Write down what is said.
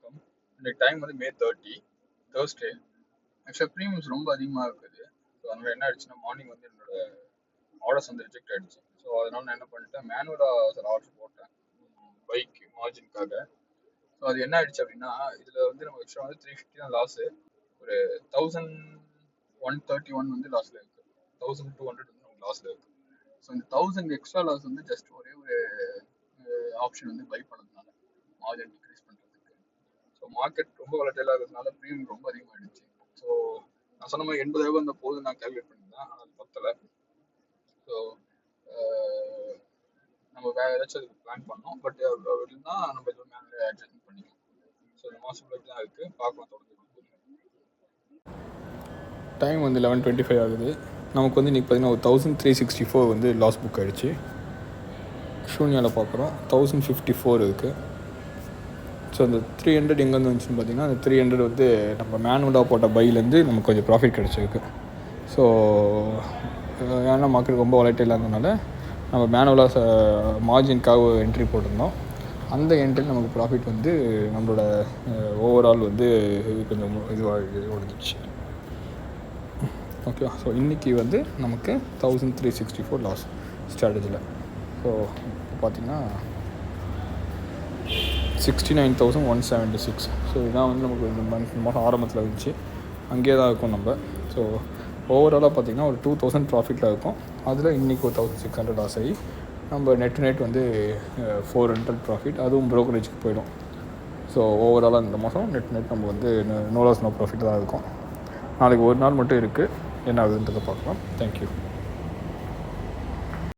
வணக்கம். இன்னைக்கு டைம் வந்து மே 30 தேர்ஸ்டே. ஆக்சுவலாக ப்ரீமியம்ஸ் ரொம்ப அதிகமாக இருக்குது. ஸோ அதனால் என்ன ஆயிடுச்சுன்னா மார்னிங் வந்து என்னோட ஆர்டர்ஸ் வந்து ரிஜெக்ட் ஆயிடுச்சு. ஸோ அதனால நான் என்ன பண்ணிட்டேன், மேனுவலாக சில ஆர்டர் போட்டேன் பைக் மார்ஜினுக்காக. ஸோ அது என்ன ஆயிடுச்சு அப்படின்னா, இதில் வந்து நம்ம எக்ஸ்ட்ரா வந்து 350 தான் லாஸு. ஒரு 1131 வந்து லாஸில் இருக்குது. 1200 வந்து நமக்கு லாஸில் இருக்குது. ஸோ இந்த 1000 எக்ஸ்ட்ரா லாஸ் வந்து ஜஸ்ட் ஒரே ஒரு ஆப்ஷன் வந்து பை பண்ணதுனால மார்ஜின் டிக்ரீஸ் பண்ணுறதுக்கு. ஸோ மார்க்கெட் ரொம்ப வளர்ச்சியாக இருக்கிறதுனால ப்ரீமியம் ரொம்ப அதிகமாகிடுச்சு. ஸோ நான் சொன்ன மாதிரி 80 இருந்த போது நான் கேல்குலேட் பண்ணியிருந்தேன், ஆனால் அது பத்தலை. ஸோ நம்ம வேறு ஏதாச்சும் அதுக்கு பிளான் பண்ணோம். பட் இருந்தால் நம்ம இது மேலே அட்ஜஸ்ட்மெண்ட் பண்ணிக்கலாம். ஸோ இந்த மாதம் இப்படி தான் இருக்குது, பார்க்கலாம் தொடர்ந்து. டைம் வந்து 11:25 ஆகுது. நமக்கு வந்து இன்றைக்கி பார்த்திங்கன்னா ஒரு 1364 வந்து லாஸ் புக் ஆகிடுச்சு. ஷூன்யாவில் பார்க்குறோம் 1054 இருக்குது. ஸோ அந்த 300 எங்கேருந்து வந்துச்சுன்னு பார்த்தீங்கன்னா, அந்த 300 வந்து நம்ம மேனுவலாக போட்ட பைலேருந்து நமக்கு கொஞ்சம் ப்ராஃபிட் கிடச்சிருக்கு. ஸோ ஏன்னா மார்க்கெட் ரொம்ப வாலடைலாக இருந்ததுனால நம்ம மேனுவலாக மார்ஜினுக்காக என்ட்ரி போட்டிருந்தோம். அந்த என்ட்ரி நமக்கு ப்ராஃபிட் வந்து நம்மளோட ஓவரால் வந்து கொஞ்சம் இதுவாக ஒழிஞ்சிச்சு. ஓகேவா? ஸோ இன்றைக்கி வந்து நமக்கு 1364 லாஸ் ஸ்ட்ராட்டஜியில். ஸோ இப்போ பார்த்திங்கன்னா 69,176. ஸோ இதான் வந்து நமக்கு இந்த மாதம் ஆரம்பத்தில் இருந்துச்சு, அங்கேயே தான் இருக்கும் நம்ம. ஸோ ஓவராலாக பார்த்திங்கன்னா ஒரு 2000 ப்ராஃபிட்டில் இருக்கும். அதில் இன்றைக்கி ஒரு 1600 லாஸ் ஆகி நம்ம நெட் வந்து 400 ப்ராஃபிட், அதுவும் ப்ரோக்கரேஜுக்கு போயிடும். ஸோ ஓவராலாக இந்த மாதம் நெட் நம்ம வந்து நோ லாஸ் நோ ப்ராஃபிட் தான் இருக்கும். நாளைக்கு ஒரு நாள் மட்டும் இருக்குது, என்ன ஆகுதுன்றதை பார்க்கலாம். தேங்க்யூ.